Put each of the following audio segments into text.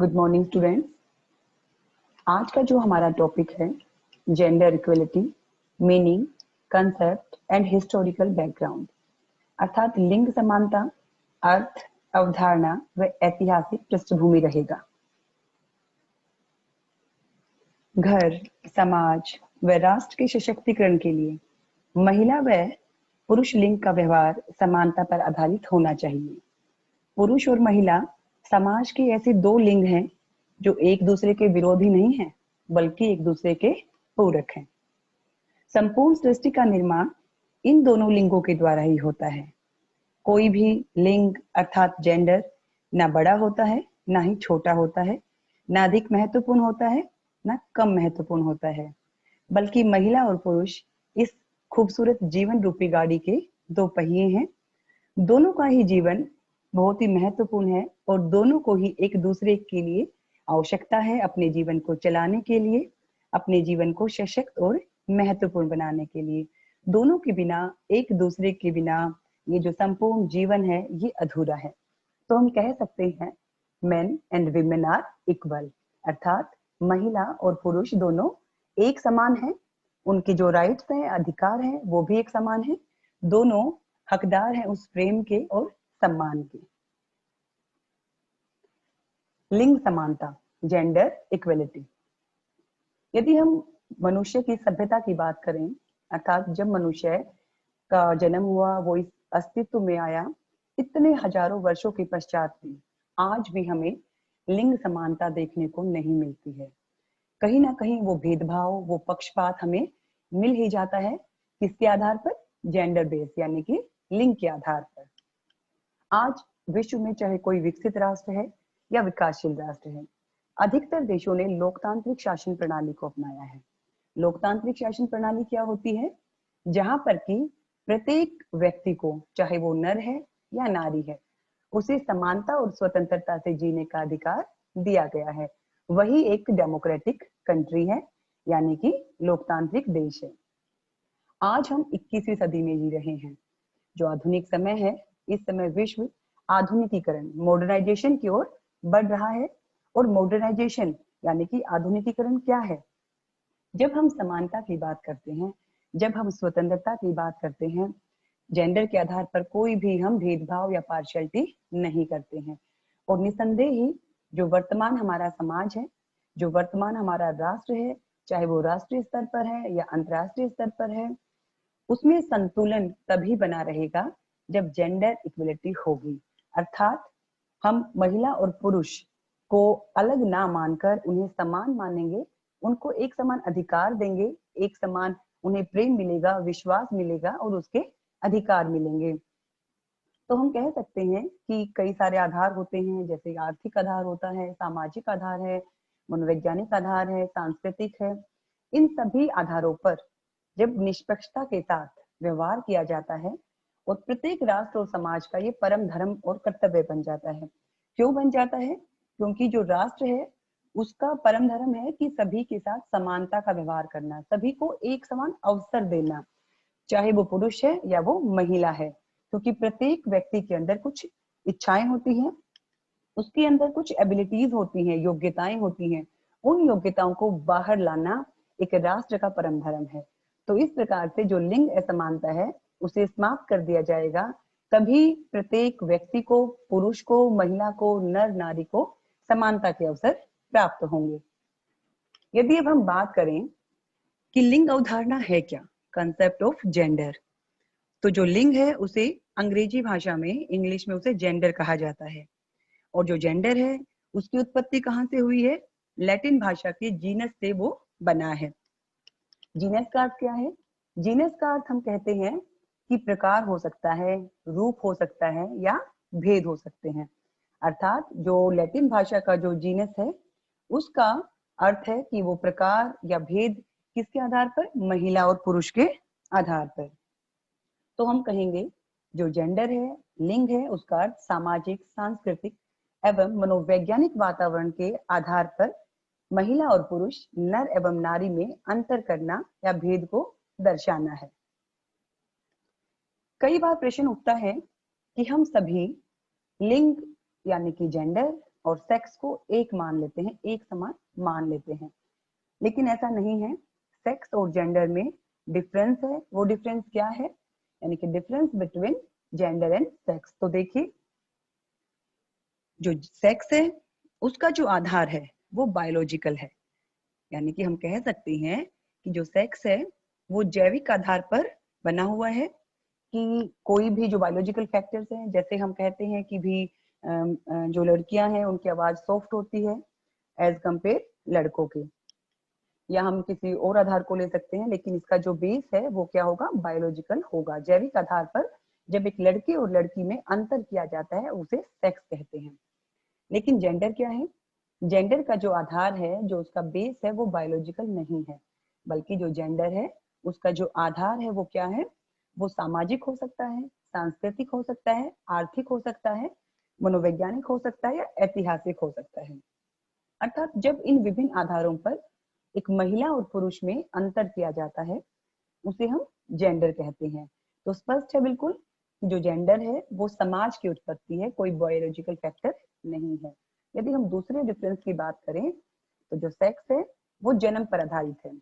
Good morning students. आज का जो हमारा टॉपिक है gender equality, meaning, concept and historical background, अर्थात लिंग समानता, अर्थ, अवधारणा व ऐतिहासिक पृष्ठभूमि रहेगा। घर, समाज व राष्ट्र के सशक्तिकरण के लिए महिला व पुरुष लिंग का व्यवहार समानता पर आधारित होना चाहिए। पुरुष और महिला समाज के ऐसे दो लिंग हैं जो एक दूसरे के विरोधी नहीं हैं, बल्कि एक दूसरे के पूरक हैं। संपूर्ण सृष्टि का निर्माण इन दोनों लिंगों के द्वारा ही होता है। कोई भी लिंग अर्थात जेंडर ना बड़ा होता है, ना ही छोटा होता है, ना अधिक महत्वपूर्ण होता है, ना कम महत्वपूर्ण होता है, बल्कि महिला और पुरुष इस खूबसूरत जीवन रूपी गाड़ी के दो पहिए हैं। दोनों का ही जीवन बहुत ही महत्वपूर्ण है और दोनों को ही एक दूसरे के लिए आवश्यकता है अपने जीवन को चलाने के लिए, अपने जीवन को सशक्त और महत्वपूर्ण बनाने के लिए। दोनों के बिना, एक दूसरे के बिना ये जो संपूर्ण जीवन है ये अधूरा है। तो हम कह सकते हैं men and women are equal, अर्थात महिला और पुरुष दोनों एक समान हैं। उनके जो राइट्स हैं, अधिकार हैं, वो भी एक समान है। दोनों हकदार हैं उस प्रेम के और सम्मान के। लिंग समानता, जेंडर इक्वलिटी। यदि हम मनुष्य की सभ्यता की बात करें, अर्थात जब मनुष्य का जन्म हुआ, वो इस अस्तित्व में आया, इतने हजारों वर्षों के पश्चात भी आज भी हमें लिंग समानता देखने को नहीं मिलती है। कहीं ना कहीं वो भेदभाव, वो पक्षपात हमें मिल ही जाता है। किसके आधार पर? जेंडर बेस, यानी कि लिंग के आधार पर। आज विश्व में चाहे कोई विकसित राष्ट्र है या विकासशील राष्ट्र है, अधिकतर देशों ने लोकतांत्रिक शासन प्रणाली को अपनाया है। लोकतांत्रिक शासन प्रणाली क्या होती है? जहां पर कि प्रत्येक व्यक्ति को, चाहे वो नर है या नारी है, उसे समानता और स्वतंत्रता से जीने का अधिकार दिया गया है। वही एक डेमोक्रेटिक कंट्री है, यानी कि लोकतांत्रिक देश है। आज हम 21वीं सदी में जी रहे हैं। जो आधुनिक समय है, इस समय विश्व आधुनिकीकरण, मॉडर्नाइजेशन की ओर बढ़ रहा है। और मॉडर्नाइजेशन यानी कि आधुनिकीकरण क्या है? जब हम समानता की बात करते हैं, जब हम स्वतंत्रता की बात करते हैं, जेंडर के आधार पर कोई भी हम भेदभाव या पार्शियलिटी नहीं करते हैं। और निसंदेह ही जो वर्तमान हमारा समाज है, जो वर्तमान हमारा राष्ट्र है, चाहे वो राष्ट्रीय स्तर पर है या अंतर्राष्ट्रीय स्तर पर है, उसमें संतुलन तभी बना रहेगा जब जेंडर इक्वलिटी होगी। अर्थात हम महिला और पुरुष को अलग ना मानकर उन्हें समान मानेंगे, उनको एक समान अधिकार देंगे, एक समान उन्हें प्रेम मिलेगा, विश्वास मिलेगा और उसके अधिकार मिलेंगे। तो हम कह सकते हैं कि कई सारे आधार होते हैं, जैसे आर्थिक आधार होता है, सामाजिक आधार है, मनोवैज्ञानिक आधार है, सांस्कृतिक है। इन सभी आधारों पर जब निष्पक्षता के साथ व्यवहार किया जाता है और प्रत्येक राष्ट्र और समाज का ये परम धर्म और कर्तव्य बन जाता है। क्यों बन जाता है? क्योंकि जो राष्ट्र है उसका परम धर्म है कि सभी के साथ समानता का व्यवहार करना, सभी को एक समान अवसर देना, चाहे वो पुरुष है या वो महिला है। क्योंकि प्रत्येक व्यक्ति के अंदर कुछ इच्छाएं होती हैं, उसके अंदर कुछ एबिलिटीज होती हैं, योग्यताएं होती हैं। उन योग्यताओं को बाहर लाना एक राष्ट्र का परम धर्म है। तो इस प्रकार से जो लिंग असमानता है उसे समाप्त कर दिया जाएगा, तभी प्रत्येक व्यक्ति को, पुरुष को, महिला को, नर नारी को समानता के अवसर प्राप्त होंगे। यदि अब हम बात करें कि लिंग अवधारणा है क्या, कंसेप्ट ऑफ जेंडर, तो जो लिंग है उसे अंग्रेजी भाषा में, इंग्लिश में उसे जेंडर कहा जाता है। और जो जेंडर है उसकी उत्पत्ति कहाँ से हुई है? लैटिन भाषा के जीनस से वो बना है। जीनस का अर्थ क्या है? जीनस का अर्थ हम कहते हैं कि प्रकार हो सकता है, रूप हो सकता है या भेद हो सकते हैं। अर्थात जो लैटिन भाषा का जो जीनस है उसका अर्थ है कि वो प्रकार या भेद किसके आधार पर? महिला और पुरुष के आधार पर। तो हम कहेंगे जो जेंडर है, लिंग है, उसका अर्थ सामाजिक, सांस्कृतिक एवं मनोवैज्ञानिक वातावरण के आधार पर महिला और पुरुष, नर एवं नारी में अंतर करना या भेद को दर्शाना है। कई बार प्रश्न उठता है कि हम सभी लिंग यानी कि जेंडर और सेक्स को एक मान लेते हैं, एक समान मान लेते हैं। लेकिन ऐसा नहीं है, सेक्स और जेंडर में डिफरेंस है। वो डिफरेंस क्या है? यानी कि difference between gender and sex. तो देखिए, जो सेक्स है उसका जो आधार है वो बायोलॉजिकल है। यानी कि हम कह सकते हैं कि जो सेक्स है वो जैविक आधार पर बना हुआ है, कि कोई भी जो बायोलॉजिकल फैक्टर्स हैं, जैसे हम कहते हैं कि भी जो लड़कियां हैं उनकी आवाज सॉफ्ट होती है एज कंपेयर लड़कों के, या हम किसी और आधार को ले सकते हैं, लेकिन इसका जो बेस है वो क्या होगा? बायोलॉजिकल होगा। जैविक आधार पर जब एक लड़के और लड़की में अंतर किया जाता है उसे सेक्स कहते हैं। लेकिन जेंडर क्या है? जेंडर का जो आधार है, जो उसका बेस है, वो बायोलॉजिकल नहीं है, बल्कि जो जेंडर है उसका जो आधार है वो क्या है? वो सामाजिक हो सकता है, सांस्कृतिक हो सकता है, आर्थिक हो सकता है, मनोवैज्ञानिक हो सकता है, या ऐतिहासिक हो सकता है। अर्थात जब इन विभिन्न आधारों पर एक महिला और पुरुष में अंतर किया जाता है उसे हम जेंडर कहते हैं। तो स्पष्ट है बिल्कुल कि जो जेंडर है वो समाज की उत्पत्ति है, कोई बायोलॉजिकल फैक्टर नहीं है। यदि हम दूसरे डिफरेंस की बात करें तो जो सेक्स है वो जन्म पर आधारित है।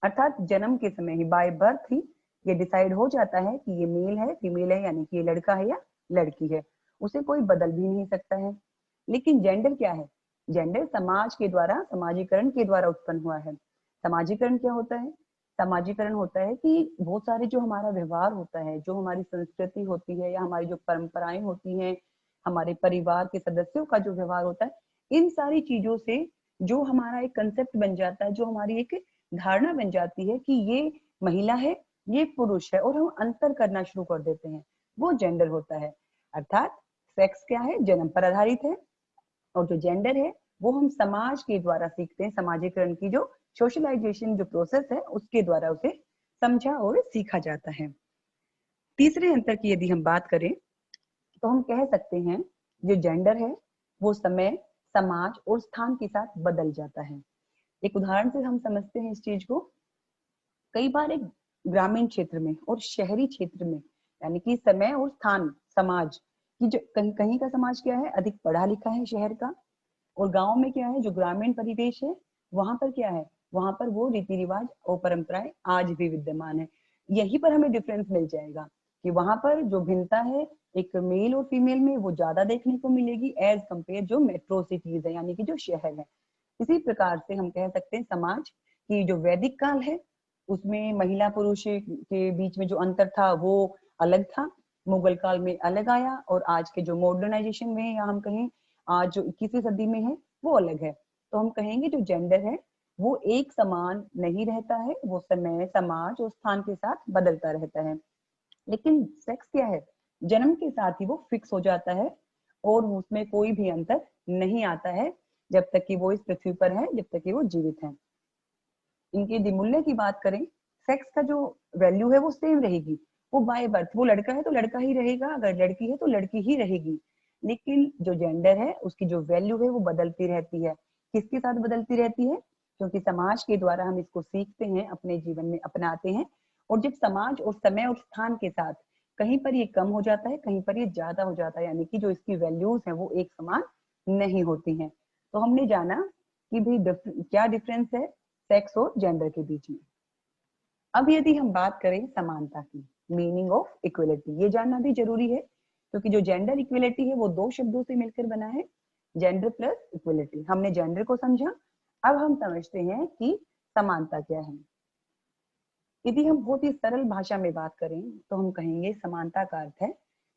अर्थात जन्म के समय ही, बाय बर्थ ही ये डिसाइड हो जाता है कि ये मेल है, फीमेल है, यानी कि ये लड़का है या लड़की है। उसे कोई बदल भी नहीं सकता है। लेकिन जेंडर क्या है? जेंडर समाज के द्वारा, समाजीकरण के द्वारा उत्पन्न हुआ है। समाजीकरण क्या होता है? समाजीकरण होता है कि बहुत सारे जो हमारा व्यवहार होता है, जो हमारी संस्कृति होती है, या हमारी जो परंपराएं होती हैं, हमारे परिवार के सदस्यों का जो व्यवहार होता है, इन सारी चीजों से जो हमारा एक कंसेप्ट बन जाता है, जो हमारी एक धारणा बन जाती है कि ये महिला है, ये पुरुष है, और हम अंतर करना शुरू कर देते हैं, वो जेंडर होता है। अर्थात सेक्स क्या है? जन्म पर आधारित है, और जो जेंडर है वो हम समाज के द्वारा सीखते हैं। समाजीकरण की जो सोशलाइजेशन जो प्रोसेस है उसके द्वारा उसे समझा और सीखा जाता है। तीसरे अंतर की यदि हम बात करें तो हम कह सकते हैं जो जेंडर है वो समय, समाज और स्थान के साथ बदल जाता है। एक उदाहरण से हम समझते हैं इस चीज को। कई बार एक ग्रामीण क्षेत्र में और शहरी क्षेत्र में, यानी कि समय और स्थान, समाज की जो कहीं कहीं का समाज क्या है? अधिक पढ़ा लिखा है शहर का, और गांव में क्या है? जो ग्रामीण परिवेश है वहां पर क्या है? वहां पर वो रीति रिवाज और परंपराएं आज भी विद्यमान है। यहीं पर हमें डिफरेंस मिल जाएगा कि वहां पर जो भिन्नता है एक मेल और फीमेल में वो ज्यादा देखने को मिलेगी एज कंपेयर जो मेट्रो सिटीज है, यानी कि जो शहर है। इसी प्रकार से हम कह सकते हैं समाज की जो वैदिक काल है उसमें महिला पुरुष के बीच में जो अंतर था वो अलग था, मुगल काल में अलग आया, और आज के जो मॉडर्नाइजेशन में, या हम कहें आज जो 21वीं सदी में है, वो अलग है। तो हम कहेंगे जो जेंडर है वो एक समान नहीं रहता है, वो समय, समाज और स्थान के साथ बदलता रहता है। लेकिन सेक्स क्या है? जन्म के साथ ही वो फिक्स हो जाता है, और उसमें कोई भी अंतर नहीं आता है जब तक कि वो इस पृथ्वी पर है, जब तक कि वो जीवित है। इनके यदि मूल्य की बात करें, सेक्स का जो वैल्यू है वो सेम रहेगी। वो बाय बर्थ, वो लड़का है तो लड़का ही रहेगा, अगर लड़की है तो लड़की ही रहेगी। लेकिन जो जेंडर है उसकी जो वैल्यू है वो बदलती रहती है। किसके साथ बदलती रहती है? क्योंकि समाज के द्वारा हम इसको सीखते हैं, अपने जीवन में अपनाते हैं, और जब समाज और समय और स्थान के साथ कहीं पर ये कम हो जाता है, कहीं पर ये ज्यादा हो जाता है, यानी कि जो इसकी वैल्यूज है वो एक समान नहीं होती हैं। तो हमने जाना कि भाई क्या डिफरेंस है सेक्स और जेंडर के बीच में। अब यदि हम बात करें समानता की, मीनिंग ऑफ इक्वलिटी, ये जानना भी जरूरी है, क्योंकि जो जेंडर इक्वलिटी है वो दो शब्दों से मिलकर बना है, जेंडर प्लस इक्वलिटी। हमने जेंडर को समझा, अब हम समझते हैं कि समानता क्या है। यदि हम बहुत ही सरल भाषा में बात करें तो हम कहेंगे समानता का अर्थ है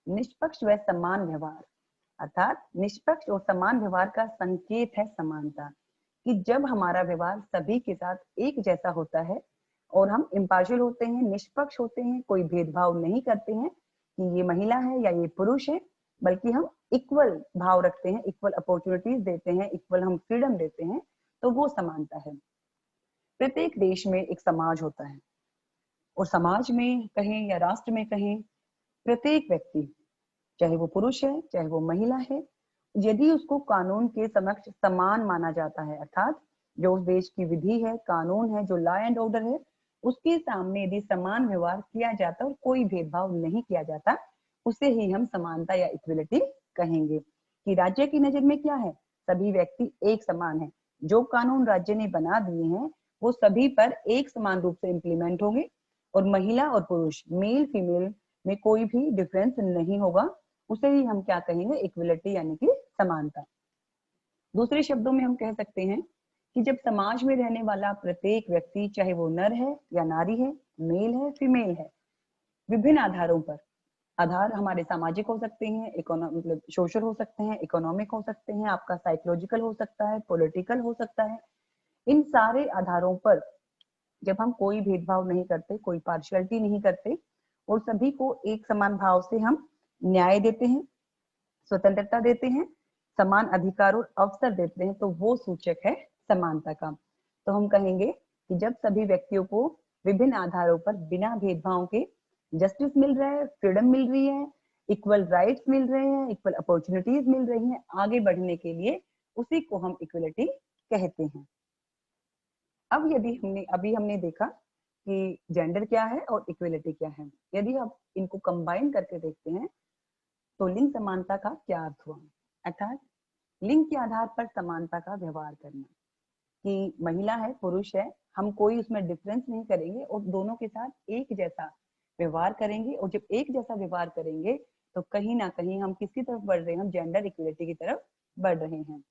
निष्पक्ष व समान व्यवहार। अर्थात निष्पक्ष और समान व्यवहार का संकेत है समानता, कि जब हमारा व्यवहार सभी के साथ एक जैसा होता है और हम इम्पार्शियल होते हैं, निष्पक्ष होते हैं, कोई भेदभाव नहीं करते हैं कि ये महिला है या ये पुरुष है, बल्कि हम इक्वल भाव रखते हैं, इक्वल अपॉर्चुनिटीज देते हैं, इक्वल हम फ्रीडम देते हैं, तो वो समानता है। प्रत्येक देश में एक समाज होता है, और समाज में कहें या राष्ट्र में कहें, प्रत्येक व्यक्ति, चाहे वो पुरुष है चाहे वो महिला है, यदि उसको कानून के समक्ष समान माना जाता है, अर्थात जो उस देश की विधि है, कानून है, जो लॉ एंड ऑर्डर है, उसके सामने यदि समान व्यवहार किया जाता और कोई भेदभाव नहीं किया जाता, उसे ही हम समानता या इक्वलिटी कहेंगे। कि राज्य की नजर में क्या है? सभी व्यक्ति एक समान है। जो कानून राज्य ने बना दिए हैं वो सभी पर एक समान रूप से इम्प्लीमेंट होंगे और महिला और पुरुष, मेल फीमेल में कोई भी डिफरेंस नहीं होगा। उसे ही हम क्या कहेंगे, इक्वलिटी यानी कि समानता। दूसरे शब्दों में हम कह सकते हैं कि जब समाज में रहने वाला प्रत्येक व्यक्ति, चाहे वो नर है या नारी है, मेल है फीमेल है, विभिन्न आधारों पर, आधार हमारे सामाजिक हो सकते हैं, मतलब सोशल हो सकते हैं, इकोनॉमिक हो सकते हैं, आपका साइकोलॉजिकल हो सकता है, पॉलिटिकल हो सकता है, इन सारे आधारों पर जब हम कोई भेदभाव नहीं करते, कोई पार्शियलिटी नहीं करते और सभी को एक समान भाव से हम न्याय देते हैं, स्वतंत्रता देते हैं, समान अधिकार और अवसर देते हैं, तो वो सूचक है समानता का। तो हम कहेंगे कि जब सभी व्यक्तियों को विभिन्न आधारों पर बिना भेदभाव के जस्टिस मिल रहा है, फ्रीडम मिल रही है, इक्वल राइट्स मिल रहे हैं, इक्वल अपॉर्चुनिटीज मिल रही हैं आगे बढ़ने के लिए, उसी को हम इक्वलिटी कहते हैं। अब यदि हमने देखा कि जेंडर क्या है और इक्वलिटी क्या है, यदि आप इनको कंबाइन करके देखते हैं तो लिंग समानता का क्या अर्थ हुआ, अर्थात लिंग के आधार पर समानता का व्यवहार करना, कि महिला है पुरुष है, हम कोई उसमें डिफरेंस नहीं करेंगे और दोनों के साथ एक जैसा व्यवहार करेंगे। और जब एक जैसा व्यवहार करेंगे तो कहीं ना कहीं हम किसकी तरफ बढ़ रहे हैं, हम जेंडर इक्वलिटी की तरफ बढ़ रहे हैं।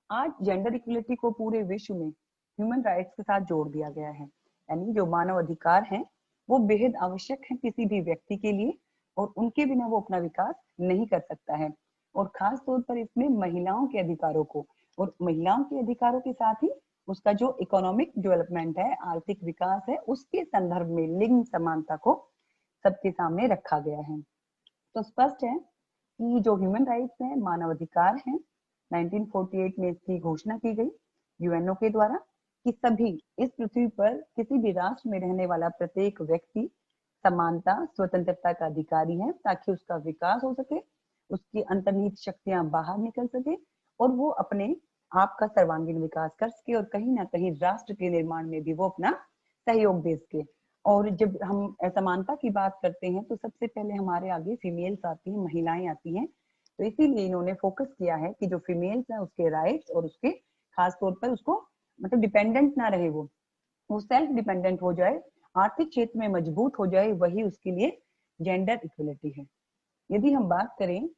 आज जेंडर इक्वलिटी को पूरे विश्व में ह्यूमन राइट्स के साथ जोड़ दिया गया है, यानी जो मानव अधिकार हैं वो बेहद आवश्यक है किसी भी व्यक्ति के लिए और उनके बिना वो अपना विकास नहीं कर सकता है। और खास तौर पर इसमें महिलाओं के अधिकारों को, और महिलाओं के अधिकारों के साथ ही उसका जो इकोनॉमिक डेवलपमेंट है, आर्थिक विकास है, उसके संदर्भ में लिंग समानता को सबके सामने रखा गया है। तो स्पष्ट है कि जो ह्यूमन राइट्स हैं, मानव अधिकार हैं, 1948 में इसकी घोषणा की गई यूएनओ के द्वारा कि सभी इस पृथ्वी पर किसी भी राष्ट्र में रहने वाला प्रत्येक व्यक्ति समानता, स्वतंत्रता का अधिकारी है, ताकि उसका विकास हो सके, उसकी अंतर्निहित शक्तियां बाहर निकल सके और वो अपने आप का सर्वांगीण विकास कर सके और कहीं ना कहीं राष्ट्र के निर्माण में भी वो अपना सहयोग दे सके। और जब हम समानता की बात करते हैं तो सबसे पहले हमारे आगे फीमेल्स आती हैं, महिलाएं आती हैं। तो इसीलिए इन्होंने फोकस किया है कि जो फीमेल्स है उसके राइट्स और उसके खास तौर पर उसको मतलब डिपेंडेंट ना रहे, वो सेल्फ डिपेंडेंट हो जाए, आर्थिक क्षेत्र में मजबूत हो जाए, वही उसके लिए जेंडर इक्वलिटी है। यदि हम बात करें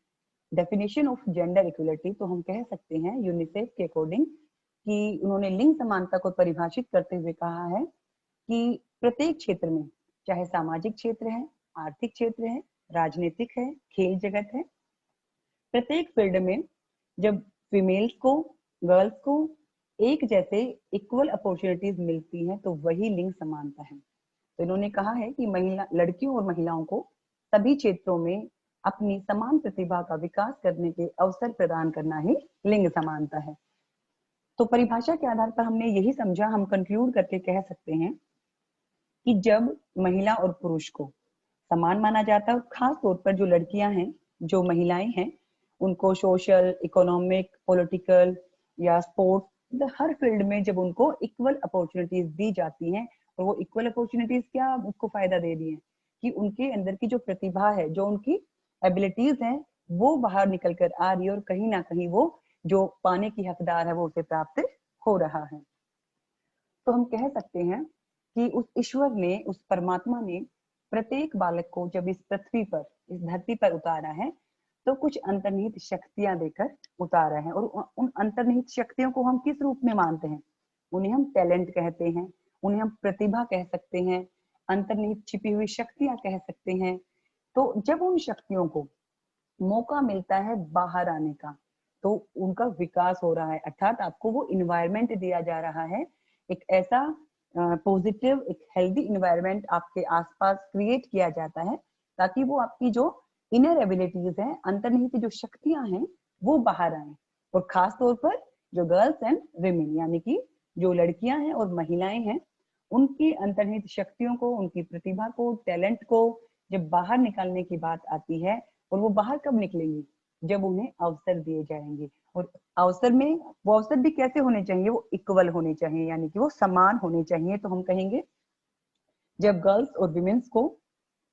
डेफिनेशन ऑफ जेंडर इक्वलिटी तो हम कह सकते हैं यूनिसेफ के अकॉर्डिंग कि उन्होंने लिंग समानता को परिभाषित करते हुए कहा है कि प्रत्येक क्षेत्र में, चाहे सामाजिक क्षेत्र है, आर्थिक क्षेत्र है, राजनीतिक है, खेल जगत है, प्रत्येक फील्ड में जब फीमेल्स को, गर्ल्स को एक जैसे इक्वल अपॉर्चुनिटीज मिलती हैं तो वही लिंग समानता है। तो इन्होंने कहा है कि महिला, लड़कियों और महिलाओं को सभी क्षेत्रों में अपनी समान प्रतिभा का विकास करने के अवसर प्रदान करना ही लिंग समानता है। तो परिभाषा के आधार पर हमने यही समझा, हम कंक्लूड करके कह सकते हैं कि जब महिला और पुरुष को समान माना जाता है, और खास तौर पर जो लड़कियां हैं, जो महिलाएं हैं, उनको सोशल, इकोनॉमिक, पॉलिटिकल या स्पोर्ट्स, हर फील्ड में जब उनको इक्वल अपॉर्चुनिटीज दी जाती हैं, और वो इक्वल अपॉर्चुनिटीज क्या उसको फायदा दे रही है कि उनके अंदर की जो प्रतिभा है, जो उनकी एबिलिटीज हैं, वो बाहर निकल कर आ रही है और कहीं ना कहीं वो जो पाने की हकदार है वो उसे प्राप्त हो रहा है। तो हम कह सकते हैं कि उस ईश्वर ने, उस परमात्मा ने प्रत्येक बालक को जब इस पृथ्वी पर, इस धरती पर उतारा है तो कुछ अंतर्निहित शक्तियां देकर उतारा है। और उन अंतर्निहित शक्तियों को हम किस रूप में मानते हैं, उन्हें हम टैलेंट कहते हैं, उन्हें हम प्रतिभा कह सकते हैं, अंतर्निहित छिपी हुई शक्तियां कह सकते हैं। तो जब उन शक्तियों को मौका मिलता है बाहर आने का तो उनका विकास हो रहा है, अर्थात आपको वो इन्वायरमेंट दिया जा रहा है, एक ऐसा पॉजिटिव, एक हेल्दी इन्वायरमेंट आपके आसपास क्रिएट किया जाता है ताकि वो आपकी जो इनर एबिलिटीज हैं, अंतर्निहित जो शक्तियां हैं, वो बाहर आए। और खास तौर पर जो गर्ल्स एंड विमेन, यानी कि जो लड़कियां हैं और महिलाएं हैं, उनकी अंतर्निहित शक्तियों को, उनकी प्रतिभा को, टैलेंट को जब बाहर निकालने की बात आती है, और वो बाहर कब निकलेंगी, जब उन्हें अवसर दिए जाएंगे। और अवसर में वो अवसर भी कैसे होने चाहिए, वो इक्वल होने चाहिए, यानी कि वो समान होने चाहिए। तो हम कहेंगे जब गर्ल्स और विमेन्स को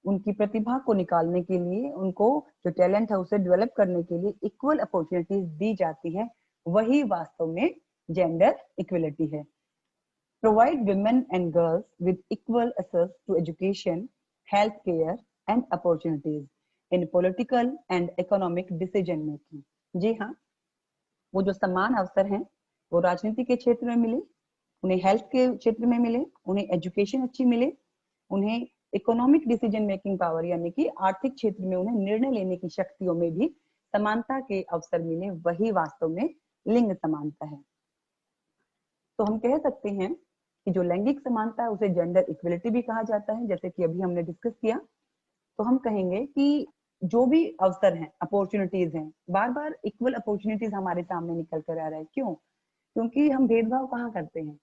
उनकी प्रतिभा को निकालने के लिए, उनको जो टैलेंट है उसे डेवलप करने के लिए इक्वल अपॉर्चुनिटीज दी जाती है, वही वास्तव में जेंडर इक्वलिटी है। Provide women and girls with equal access to education, health care and opportunities in political and economic decision making। जी हाँ, वो जो समान अवसर हैं वो राजनीति के क्षेत्र में मिले, उन्हें हेल्थ के क्षेत्र में मिले, उन्हें एजुकेशन अच्छी मिले, उन्हें इकोनॉमिक डिसीजन मेकिंग पावर यानी कि आर्थिक क्षेत्र में उन्हें निर्णय लेने की शक्तियों में भी समानता के अवसर मिले, वही वास्तव में लिंग समानता है। तो हम कह सकते हैं कि जो लैंगिक समानता है उसे जेंडर इक्वलिटी भी कहा जाता है, जैसे कि अभी हमने डिस्कस किया। तो हम कहेंगे कि जो भी अवसर हैं, अपॉर्चुनिटीज हैं, बार बार इक्वल अपॉर्चुनिटीज हमारे सामने निकल कर आ रहा है। क्यों? क्योंकि हम भेदभाव कहाँ करते हैं?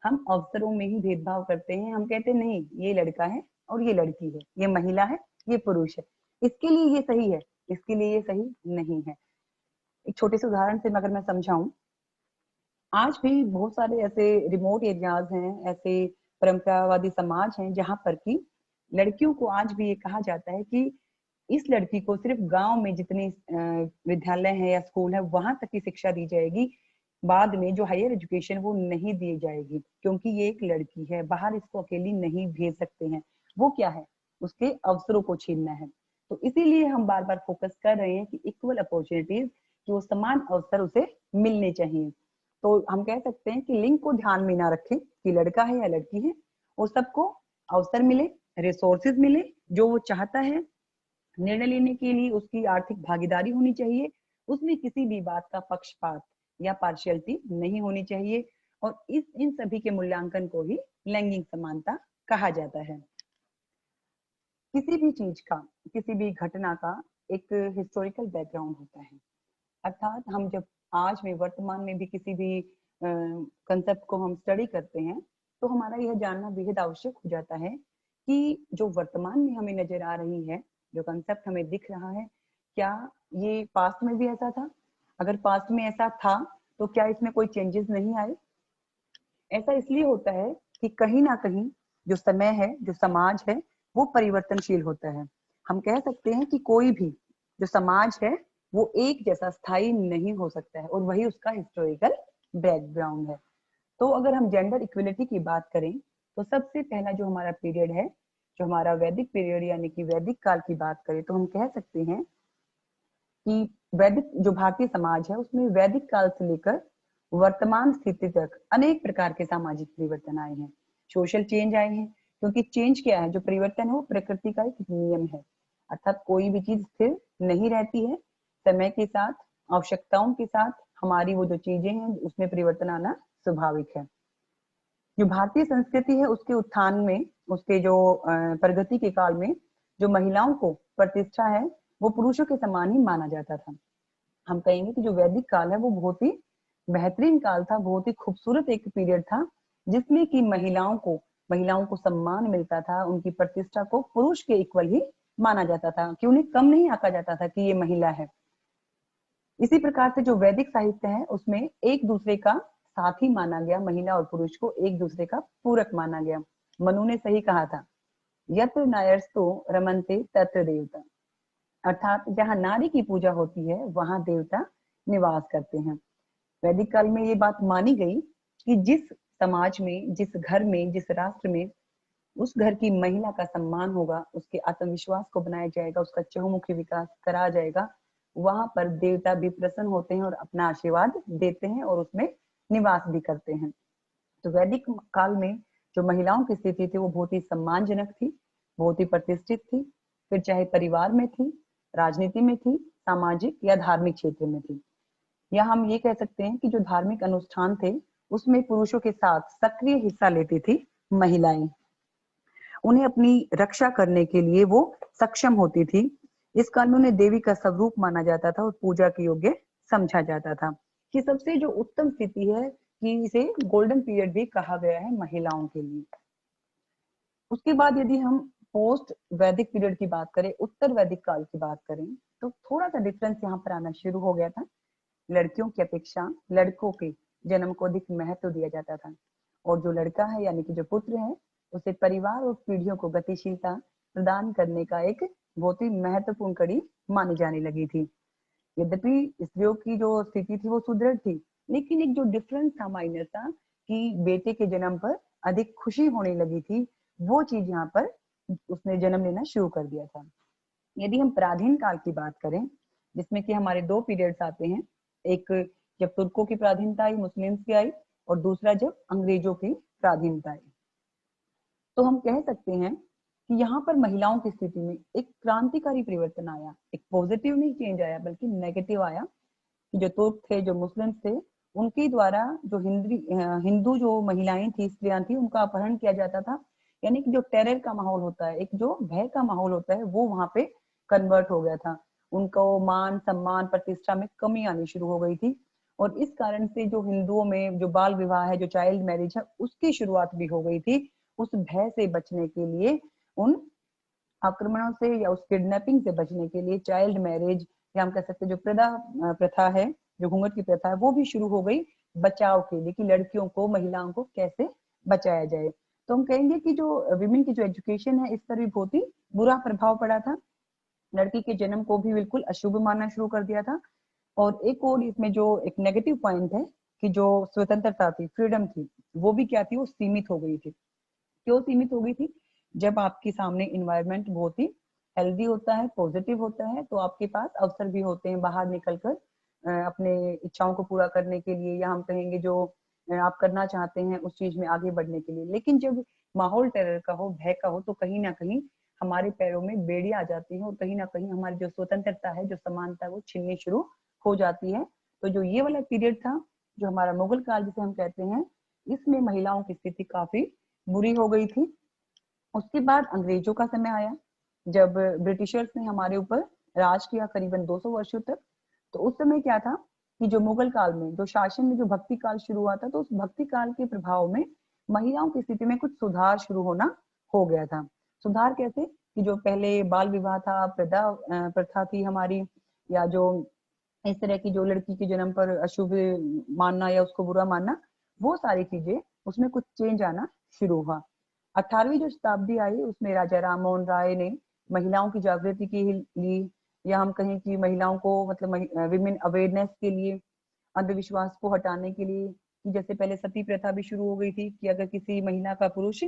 हम अवसरों में ही भेदभाव करते हैं। हम कहते हैं नहीं, ये लड़का है और ये लड़की है, ये महिला है, ये पुरुष है, इसके लिए ये सही है, इसके लिए ये सही नहीं है। एक छोटे से उदाहरण से अगर मैं समझाऊं, आज भी बहुत सारे ऐसे रिमोट एरियाज हैं, ऐसे परंपरावादी समाज हैं जहां पर कि लड़कियों को आज भी ये कहा जाता है कि इस लड़की को सिर्फ गांव में जितने विद्यालय है या स्कूल है वहां तक की शिक्षा दी जाएगी, बाद में जो हायर एजुकेशन वो नहीं दी जाएगी, क्योंकि ये एक लड़की है, बाहर इसको अकेली नहीं भेज सकते हैं। वो क्या है? उसके अवसरों को छीनना है। तो इसीलिए हम बार बार फोकस कर रहे हैं कि इक्वल अपॉर्चुनिटीज, जो समान अवसर उसे मिलने चाहिए। तो हम कह सकते हैं कि लिंग को ध्यान में ना रखें कि लड़का है या लड़की है, वो सबको अवसर मिले, रिसोर्सेज मिले, जो वो चाहता है निर्णय लेने के लिए उसकी आर्थिक भागीदारी होनी चाहिए, उसमें किसी भी बात का पक्षपात या पार्शियलिटी नहीं होनी चाहिए, और इन सभी के मूल्यांकन को ही लैंगिक समानता कहा जाता है। किसी भी चीज का, किसी भी घटना का एक हिस्टोरिकल बैकग्राउंड होता है, अर्थात हम जब आज में वर्तमान में भी किसी भी कंसेप्ट को हम स्टडी करते हैं तो हमारा यह जानना बेहद आवश्यक हो जाता है कि जो वर्तमान में हमें नजर आ रही है, जो कंसेप्ट हमें दिख रहा है, क्या ये पास्ट में भी ऐसा था? अगर पास्ट में ऐसा था तो क्या इसमें कोई चेंजेस नहीं आए? ऐसा इसलिए होता है कि कहीं ना कहीं जो समय है, जो समाज है, वो परिवर्तनशील होता है। हम कह सकते हैं कि कोई भी जो समाज है वो एक जैसा स्थायी नहीं हो सकता है, और वही उसका हिस्टोरिकल बैकग्राउंड है। तो अगर हम जेंडर इक्वलिटी की बात करें तो सबसे पहला जो हमारा पीरियड है, जो हमारा वैदिक पीरियड यानी कि वैदिक काल की बात करें, तो हम कह सकते हैं कि वैदिक जो भारतीय समाज है उसमें वैदिक काल से लेकर वर्तमान स्थिति तक अनेक प्रकार के सामाजिक परिवर्तन आए हैं, सोशल चेंज आए हैं। क्योंकि चेंज क्या है? जो परिवर्तन है वो प्रकृति का एक नियम है, अर्थात कोई भी चीज स्थिर नहीं रहती है। समय के साथ, आवश्यकताओं के साथ हमारी वो जो चीजें हैं उसमें परिवर्तन आना स्वाभाविक है। जो भारतीय संस्कृति है उसके उत्थान में, उसके जो प्रगति के काल में जो महिलाओं को प्रतिष्ठा है वो पुरुषों के समान ही माना जाता था। हम कहेंगे कि जो वैदिक काल है वो बहुत ही बेहतरीन काल था, बहुत ही खूबसूरत एक पीरियड था, जिसमें कि महिलाओं को सम्मान मिलता था, उनकी प्रतिष्ठा को पुरुष के इक्वल ही माना जाता था, कि उन्हें कम नहीं आंका जाता था कि ये महिला है। इसी प्रकार से जो वैदिक साहित्य है उसमें एक दूसरे का साथी माना गया, महिला और पुरुष को एक दूसरे का पूरक माना गया। मनु ने सही कहा था, यत्र नायर्स्तो रमन्ते तत्र देवता, अर्थात जहाँ नारी की पूजा होती है वहां देवता निवास करते हैं। वैदिक काल में ये बात मानी गई कि जिस समाज में, जिस घर में, जिस राष्ट्र में उस घर की महिला का सम्मान होगा, उसके आत्मविश्वास को बनाया जाएगा, उसका चहुमुखी विकास करा जाएगा, वहां पर देवता भी प्रसन्न होते हैं और अपना आशीर्वाद देते हैं और उसमें निवास भी करते हैं। तो वैदिक काल में जो महिलाओं की स्थिति थी वो बहुत ही सम्मानजनक थी, बहुत ही प्रतिष्ठित थी, फिर चाहे परिवार में थी, राजनीति में थी, सामाजिक या धार्मिक क्षेत्र में थी। या हम ये कह सकते हैं कि जो धार्मिक अनुष्ठान थे उसमें पुरुषों के साथ सक्रिय हिस्सा लेती थी महिलाएं, उन्हें अपनी रक्षा करने के लिए वो सक्षम होती थी। इस काल में उन्हें देवी का स्वरूप माना जाता था और पूजा के योग्य समझा जाता था। कि सबसे जो उत्तम स्थिति है कि इसे गोल्डन पीरियड भी कहा गया है महिलाओं के लिए। उसके बाद यदि हम पोस्ट वैदिक पीरियड की बात करें, उत्तर वैदिक काल की बात करें, तो थोड़ा सा डिफरेंस यहाँ पर आना शुरू हो गया था। लड़कियों की अपेक्षा लड़कों के जन्म को अधिक महत्व दिया जाता था, और जो लड़का है यानी कि जो पुत्र है उसे परिवार और पीढ़ियों को गतिशीलता प्रदान करने का एक बहुत ही महत्वपूर्ण कड़ी मानी जाने लगी थी। यद्यपि स्त्रियों की जो स्थिति थी वो सुदृढ़ थी, लेकिन एक जो डिफरेंस था, माइनर था, कि बेटे के जन्म पर अधिक खुशी होने लगी थी, वो चीज यहाँ पर उसने जन्म लेना शुरू कर दिया था। यदि हम पराधीन काल की बात करें, जिसमें कि हमारे दो पीरियड्स आते हैं, एक जब तुर्कों की पराधीनता आई, मुस्लिम्स की आई, और दूसरा जब अंग्रेजों की पराधीनता आई, तो हम कह सकते हैं कि यहाँ पर महिलाओं की स्थिति में एक क्रांतिकारी परिवर्तन आया। एक पॉजिटिव नहीं चेंज आया, बल्कि नेगेटिव आया, कि जो तुर्क थे, जो मुस्लिम थे, उनके द्वारा जो हिंदू जो महिलाएं थी, स्त्रियां थी, उनका अपहरण किया जाता था। यानी कि जो टेरर का माहौल होता है, एक जो भय का माहौल होता है, वो वहां पे कन्वर्ट हो गया था। उनको मान सम्मान प्रतिष्ठा में कमी आनी शुरू हो गई थी, और इस कारण से जो हिंदुओं में जो बाल विवाह है, जो चाइल्ड मैरिज है, उसकी शुरुआत भी हो गई थी। उस भय से बचने के लिए, उन आक्रमणों से या उस किडनैपिंग से बचने के लिए चाइल्ड मैरिज, या हम कह सकते हैं जो प्रथा है, जो घूंघट की प्रथा है, वो भी शुरू हो गई बचाव के लिए, कि लड़कियों को, महिलाओं को कैसे बचाया जाए। तो हम कहेंगे कि जो विमेन की जो एजुकेशन है, इस पर भी बहुत ही बुरा प्रभाव पड़ा था। लड़की के जन्म को भी बिल्कुल अशुभ मानना शुरू कर दिया था। और एक और इसमें जो एक नेगेटिव पॉइंट है, कि जो स्वतंत्रता थी, फ्रीडम थी, वो भी क्या थी, वो सीमित हो गई थी। क्यों सीमित हो गई थी? जब आपके सामने इन्वायरमेंट बहुत ही हेल्दी होता है, पॉजिटिव होता है, तो आपके पास अवसर भी होते हैं बाहर निकलकर अपने इच्छाओं को पूरा करने के लिए, या हम कहेंगे जो आप करना चाहते हैं उस चीज में आगे बढ़ने के लिए। लेकिन जब माहौल टेरर का हो, भय का हो, तो कहीं ना कहीं हमारे पैरों में बेड़ी आ जाती है, और कहीं ना कहीं हमारी जो स्वतंत्रता है, जो समानता है, वो छिननी शुरू हो जाती है। तो जो ये वाला पीरियड था, जो हमारा मुगल काल जिसे हम कहते हैं, इसमें महिलाओं की स्थिति काफी बुरी हो गई थी। उसके बाद अंग्रेजों का समय आया, जब ब्रिटिशर्स ने हमारे ऊपर राज किया करीबन 200 वर्षों तक। तो उस समय क्या था, कि जो मुगल काल में जो शासन में जो भक्ति काल शुरू हुआ था, तो उस भक्ति काल के प्रभाव में महिलाओं की स्थिति में कुछ सुधार शुरू होना हो गया था। सुधार कैसे? कि जो पहले बाल विवाह था, प्रथा थी हमारी, या जो इस तरह की जो लड़की के जन्म पर अशुभ मानना या उसको बुरा मानना, वो सारी चीजें, उसमें कुछ चेंज आना शुरू हुआ। 18वीं जो शताब्दी आई, उसमें राजा राम मोहन राय ने महिलाओं की जागृति की ली, या हम कहें कि महिलाओं को मतलब विमेन अवेयरनेस के लिए, अंधविश्वास को हटाने के लिए, कि जैसे पहले सती प्रथा भी शुरू हो गई थी, कि अगर किसी महिला का पुरुष,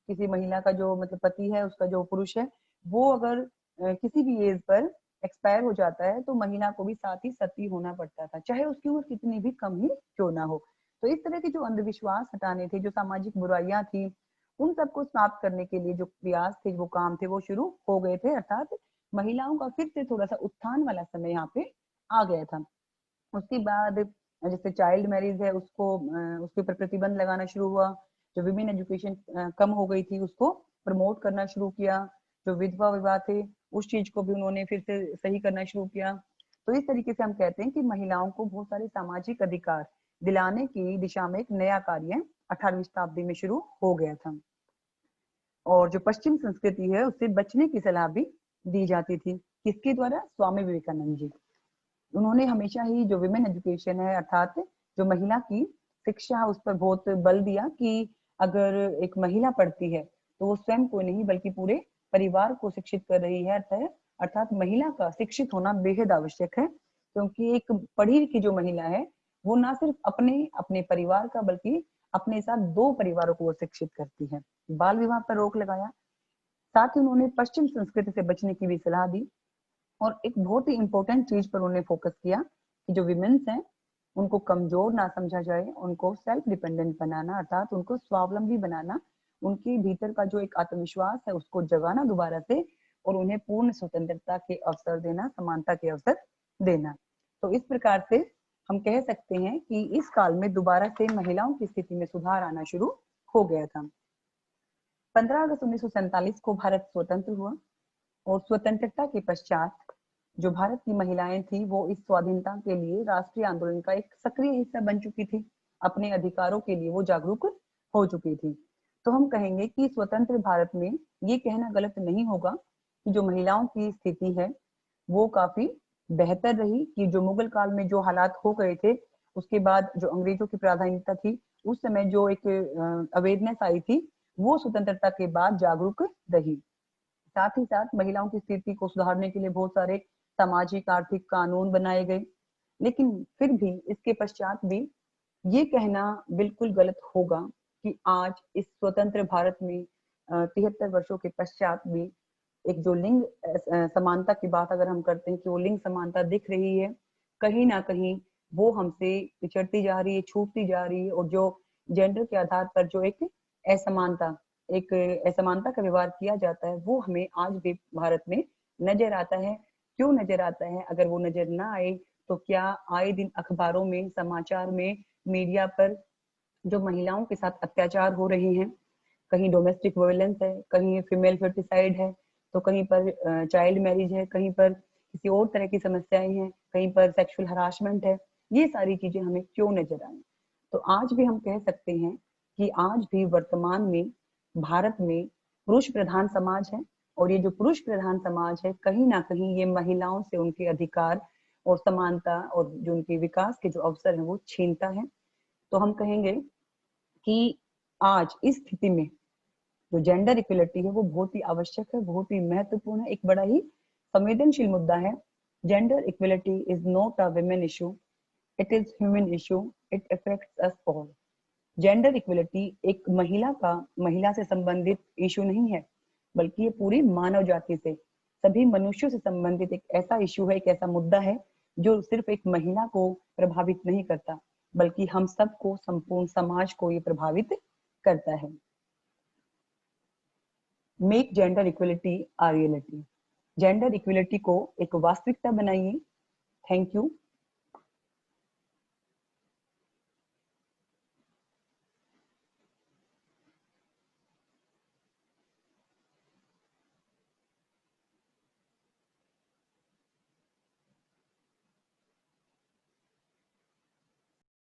किसी महिला का जो मतलब पति है, उसका जो पुरुष है, वो अगर किसी भी एज पर एक्सपायर हो जाता है, तो महिला को भी साथ ही सती होना पड़ता था, चाहे उसकी उम्र कितनी भी कम ही क्यों ना हो। तो इस तरह के जो अंधविश्वास हटाने थे, जो सामाजिक बुराइयां थी, उन सबको समाप्त करने के लिए जो प्रयास थे, वो काम थे, वो शुरू हो गए थे। अर्थात महिलाओं का फिर से थोड़ा सा उत्थान वाला समय यहाँ पे आ गया था। उसके बाद जैसे चाइल्ड मैरिज है, उसके ऊपर प्रतिबंध लगाना शुरू हुआ। जो विमेन एजुकेशन कम हो गई थी, उसको प्रमोट करना शुरू किया। जो विधवा विवाह थे, उस चीज को भी उन्होंने फिर से सही करना शुरू किया। तो इस तरीके से हम कहते हैं कि महिलाओं को बहुत सारे सामाजिक अधिकार दिलाने की दिशा में एक नया कार्य 18वीं शताब्दी में शुरू हो गया था। और जो पश्चिम संस्कृति है, उससे बचने की सलाह भी दी जाती थी। किसके द्वारा? स्वामी विवेकानंद जी। उन्होंने हमेशा ही जो विमेन एजुकेशन है, अर्थात जो महिला की शिक्षा, उस पर बहुत बल दिया, कि अगर एक महिला पढ़ती है, तो वो स्वयं को नहीं बल्कि पूरे परिवार को शिक्षित कर रही है। अर्थात महिला का शिक्षित होना बेहद आवश्यक है, क्योंकि एक पढ़ी लिखी जो महिला है, वो ना सिर्फ अपने अपने परिवार का, बल्कि अपने साथ दो परिवारों को वो शिक्षित करती है। बाल विवाह पर रोक लगाया, साथ ही उन्होंने पश्चिम संस्कृति से बचने की भी सलाह दी। और एक बहुत ही इंपॉर्टेंट चीज पर उन्होंने फोकस किया, कि जो विमेन्स हैं, उनको कमजोर ना समझा जाए, उनको सेल्फ डिपेंडेंट बनाना, अर्थात उनको स्वावलंबी बनाना, उनके भीतर का जो एक आत्मविश्वास है, उसको जगाना दोबारा से, और उन्हें पूर्ण स्वतंत्रता के अवसर देना, समानता के अवसर देना। तो इस प्रकार से हम कह सकते हैं कि इस काल में दोबारा से महिलाओं की स्थिति में सुधार आना शुरू हो गया था। 15 अगस्त 1947 को भारत स्वतंत्र हुआ, और स्वतंत्रता के पश्चात जो भारत की महिलाएं थी, वो इस स्वाधीनता के लिए राष्ट्रीय आंदोलन का एक सक्रिय हिस्सा बन चुकी थी। अपने अधिकारों के लिए वो जागरूक हो चुकी थी। तो हम कहेंगे कि स्वतंत्र भारत में ये कहना गलत नहीं होगा कि जो महिलाओं की स्थिति है, वो काफी बेहतर रही। कि जो मुगल काल में जो हालात हो गए थे, उसके बाद जो अंग्रेजों की प्राधान्यता थी, उस समय जो एक अवेयरनेस आई थी, वो स्वतंत्रता के बाद जागरूक रही। साथ ही साथ महिलाओं की स्थिति को सुधारने के लिए बहुत सारे सामाजिक आर्थिक कानून बनाए गए, लेकिन फिर भी इसके पश्चात भी ये कहना बिल्कुल गलत होगा कि आज इस स्वतंत्र भारत में 73 वर्षों के पश्चात भी एक जो लिंग समानता की बात अगर हम करते हैं कि वो लिंग समानता दिख रही है, कहीं ना कहीं वो हमसे पिछड़ती जा रही है, छूटती जा रही है। और जो जेंडर के आधार पर जो असमानता एक असमानता का व्यवहार किया जाता है, वो हमें आज भी भारत में नजर आता है। क्यों नजर आता है? अगर वो नजर ना आए तो क्या आए दिन अखबारों में, समाचार में, मीडिया पर जो महिलाओं के साथ अत्याचार हो रहे हैं, कहीं डोमेस्टिक वायलेंस है, कहीं फीमेल फर्टिसाइड है, तो कहीं पर चाइल्ड मैरिज है, कहीं पर किसी और तरह की समस्याएं हैं, कहीं पर सेक्सुअल हरासमेंट है, ये सारी चीजें हमें क्यों नजर आए? तो आज भी हम कह सकते हैं कि आज भी वर्तमान में भारत में पुरुष प्रधान समाज है, और ये जो पुरुष प्रधान समाज है, कहीं ना कहीं ये महिलाओं से उनके अधिकार और समानता और जो उनके विकास के जो अवसर है वो छीनता है। तो हम कहेंगे कि आज इस स्थिति में जो जेंडर इक्वलिटी है वो बहुत ही आवश्यक है, बहुत ही महत्वपूर्ण है, एक बड़ा ही संवेदनशील मुद्दा है। Gender equality is not a women issue, it is human issue, it affects us all. Gender equality एक महिला से संबंधित इशू नहीं है, बल्कि ये पूरी मानव जाति से, सभी मनुष्यों से संबंधित एक ऐसा इशू है, एक ऐसा मुद्दा है जो सिर्फ एक महिला को प्रभावित नहीं करता, बल्कि हम सबको, संपूर्ण समाज को ये प्रभावित करता है। मेक जेंडर इक्वलिटी आ रियलिटी। जेंडर इक्वलिटी को एक वास्तविकता बनाइए। Thank you.